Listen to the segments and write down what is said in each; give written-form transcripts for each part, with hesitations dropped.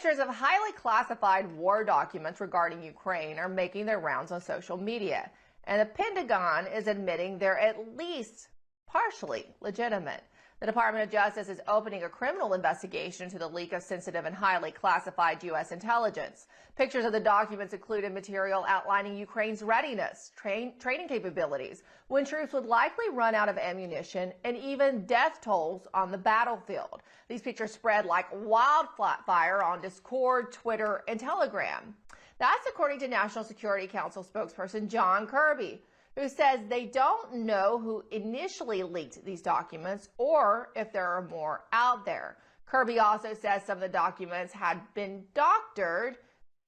Pictures of highly classified war documents regarding Ukraine are making their rounds on social media, and the Pentagon is admitting they're at least partially legitimate. The Department of Justice is opening a criminal investigation into the leak of sensitive and highly classified U.S. intelligence. Pictures of the documents included material outlining Ukraine's readiness, training capabilities, when troops would likely run out of ammunition, and even death tolls on the battlefield. These pictures spread like wildfire on Discord, Twitter, and Telegram. That's according to National Security Council spokesperson John Kirby, who says they don't know who initially leaked these documents or if there are more out there. Kirby also says some of the documents had been doctored.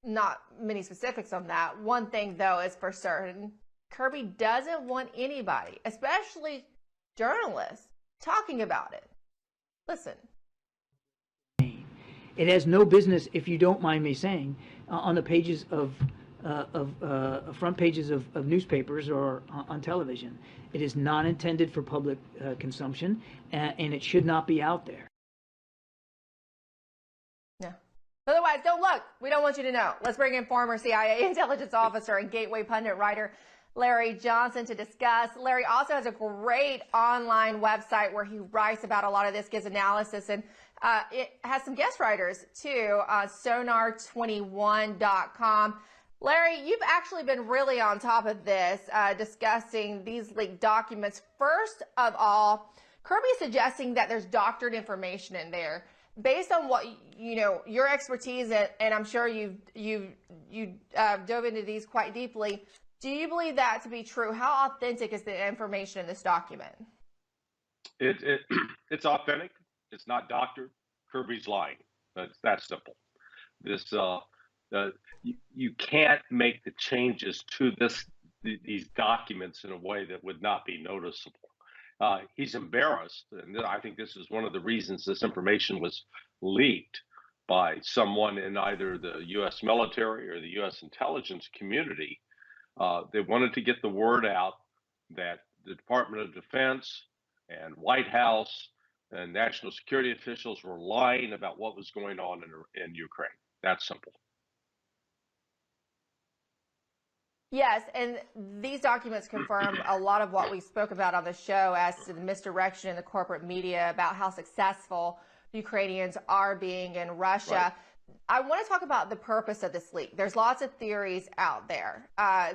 Not many specifics on that. One thing, though, is for certain. Kirby doesn't want anybody, especially journalists, talking about it. Listen. It has no business, if you don't mind me saying, on the pages of front pages of newspapers or on television. It is not intended for public consumption, and it should not be out there. Yeah. Otherwise, don't look. We don't want you to know. Let's bring in former CIA intelligence officer and Gateway pundit writer Larry Johnson to discuss. Larry also has a great online website where he writes about a lot of this, gives analysis, and it has some guest writers too, sonar21.com. Larry, you've actually been really on top of this, discussing these leaked documents. First of all, Kirby's suggesting that there's doctored information in there. Based on what your expertise, and I'm sure you dove into these quite deeply, do you believe that to be true? How authentic is the information in this document? It's authentic. It's not doctored. Kirby's lying. That's that simple. This you can't make the changes to these documents in a way that would not be noticeable. He's embarrassed, and I think this is one of the reasons this information was leaked by someone in either the U.S. military or the U.S. intelligence community. They wanted to get the word out that the Department of Defense and White House and national security officials were lying about what was going on in Ukraine. That's simple. Yes, and these documents confirm a lot of what we spoke about on the show as to the misdirection in the corporate media about how successful Ukrainians are being in Russia. Right. I want to talk about the purpose of this leak. There's lots of theories out there.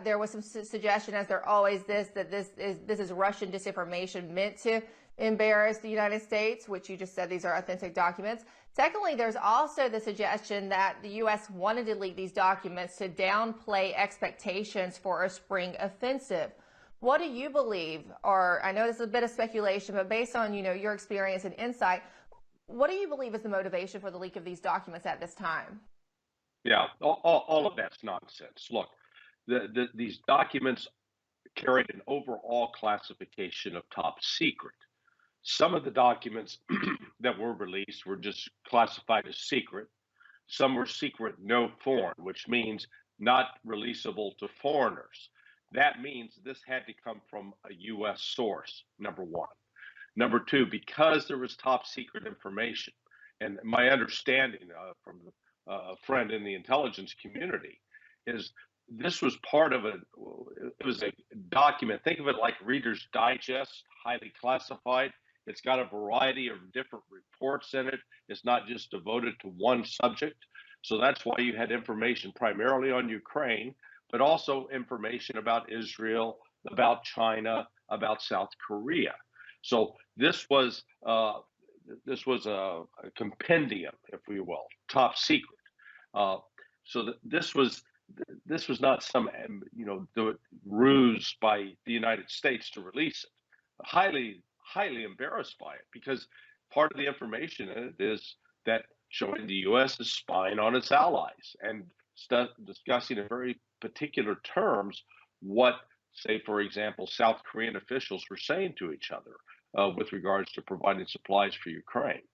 There was some suggestion, as there always is, that this is Russian disinformation meant to embarrass the United States, which you just said these are authentic documents. Secondly, there's also the suggestion that the U.S. wanted to leak these documents to downplay expectations for a spring offensive. What do you believe, or I know this is a bit of speculation, but based on your experience and insight, what do you believe is the motivation for the leak of these documents at this time? Yeah, all of that's nonsense. Look, these documents carried an overall classification of top secret. Some of the documents that were released were just classified as secret. Some were secret no foreign, which means not releasable to foreigners. That means this had to come from a U.S. source, number one. Number two, because there was top secret information, and my understanding from a friend in the intelligence community is this was part of it was a document. Think of it like Reader's Digest, highly classified. It's got a variety of different reports in it. It's not just devoted to one subject. So that's why you had information primarily on Ukraine, but also information about Israel, about China, about South Korea. So this was a compendium, if we will, top secret. So this was not some ruse by the United States to release it. Highly embarrassed by it, because part of the information in it is that showing the U.S. is spying on its allies and discussing in very particular terms what, say, for example, South Korean officials were saying to each other with regards to providing supplies for Ukraine.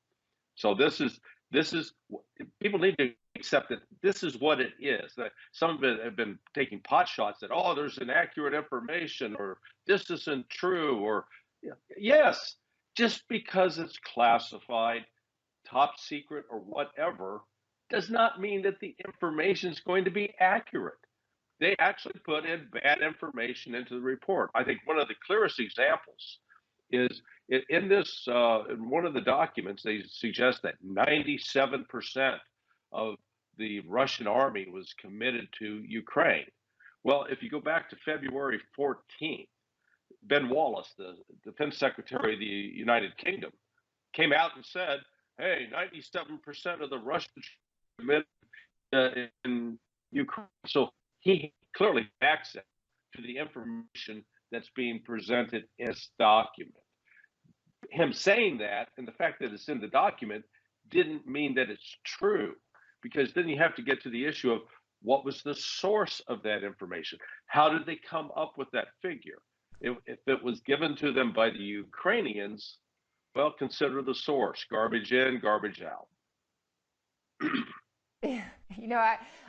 So this is people need to accept that this is what it is. That some of it have been taking pot shots that, oh, there's inaccurate information, or this isn't true, or yes, just because it's classified, top secret, or whatever, does not mean that the information is going to be accurate. They actually put in bad information into the report. I think one of the clearest examples is in this, in one of the documents, they suggest that 97% of the Russian army was committed to Ukraine. Well, if you go back to February 14th, Ben Wallace, the defense secretary of the United Kingdom, came out and said, hey, 97% of the Russians committed in Ukraine. So he clearly backs it to the information that's being presented in this document. Him saying that and the fact that it's in the document didn't mean that it's true, because then you have to get to the issue of what was the source of that information? How did they come up with that figure? If it was given to them by the Ukrainians, well, consider the source. Garbage in, garbage out. You know,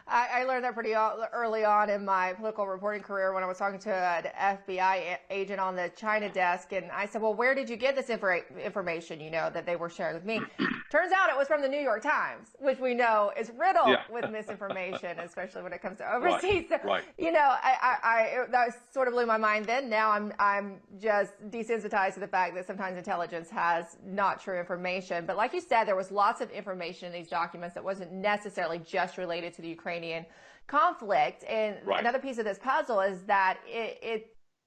I learned that pretty early on in my political reporting career when I was talking to an FBI agent on the China desk. And I said, well, where did you get this information, you know, that they were sharing with me? Turns out it was from the New York Times, which we know is riddled with misinformation, especially when it comes to overseas. Right. So, you know, that sort of blew my mind then. Now I'm just desensitized to the fact that sometimes intelligence has not true information. But like you said, there was lots of information in these documents that wasn't necessarily just related to the Ukrainian conflict. And another piece of this puzzle is that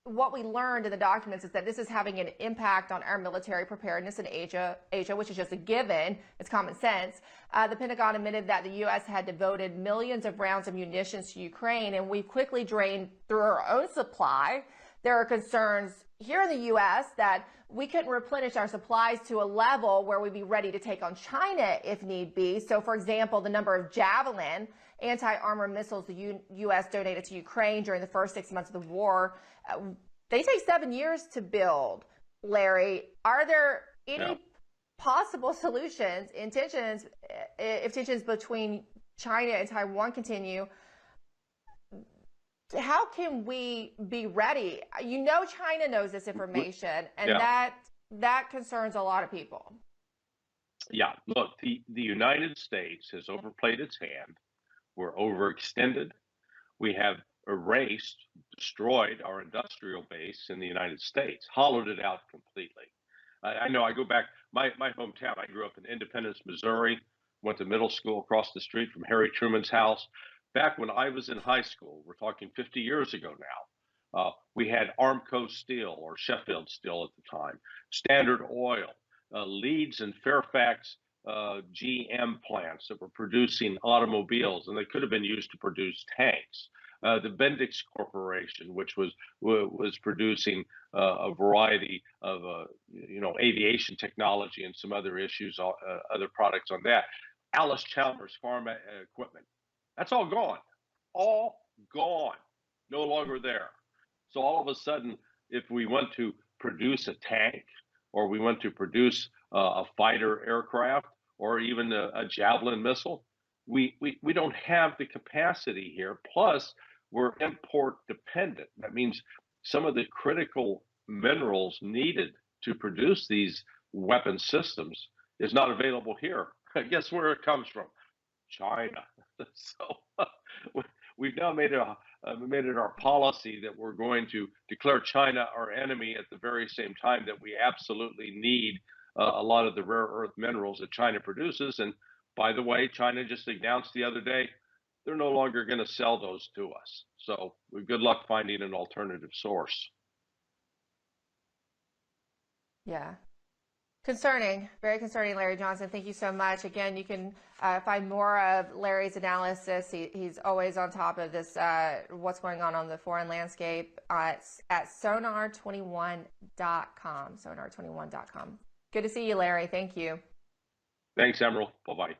what we learned in the documents is that this is having an impact on our military preparedness in Asia, which is just a given. It's common sense. The Pentagon admitted that the U.S. had devoted millions of rounds of munitions to Ukraine, and we've quickly drained through our own supply. There are concerns here in the U.S. that we couldn't replenish our supplies to a level where we'd be ready to take on China if need be. So, for example, the number of Javelin anti-armor missiles the U.S. donated to Ukraine during the first 6 months of the war, they take 7 years to build. Larry, are there any possible solutions, if tensions between China and Taiwan continue? How can we be ready? You know, China knows this information, and that concerns a lot of people. Yeah, look, the United States has overplayed its hand. We're overextended. We have erased, destroyed our industrial base in the United States, hollowed it out completely. I know, I go back, my hometown, I grew up in Independence, Missouri, went to middle school across the street from Harry Truman's house. Back when I was in high school, we're talking 50 years ago now, we had Armco Steel, or Sheffield Steel at the time, Standard Oil, Leeds and Fairfax GM plants that were producing automobiles, and they could have been used to produce tanks. The Bendix Corporation, which was producing a variety of aviation technology and some other issues, other products on that. Alice Chalmers Pharma Equipment. That's all gone. All gone. No longer there. So all of a sudden, if we want to produce a tank, or we want to produce a fighter aircraft, or even a Javelin missile, we don't have the capacity here. Plus, we're import dependent. That means some of the critical minerals needed to produce these weapon systems is not available here. Guess where it comes from? China. So we've now made it our policy that we're going to declare China our enemy at the very same time that we absolutely need a lot of the rare earth minerals that China produces. And by the way, China just announced the other day they're no longer going to sell those to us. So good luck finding an alternative source. Yeah. Concerning, very concerning, Larry Johnson. Thank you so much. Again, you can find more of Larry's analysis. He's always on top of this, what's going on the foreign landscape at sonar21.com, sonar21.com. Good to see you, Larry. Thank you. Thanks, Emerald. Bye-bye.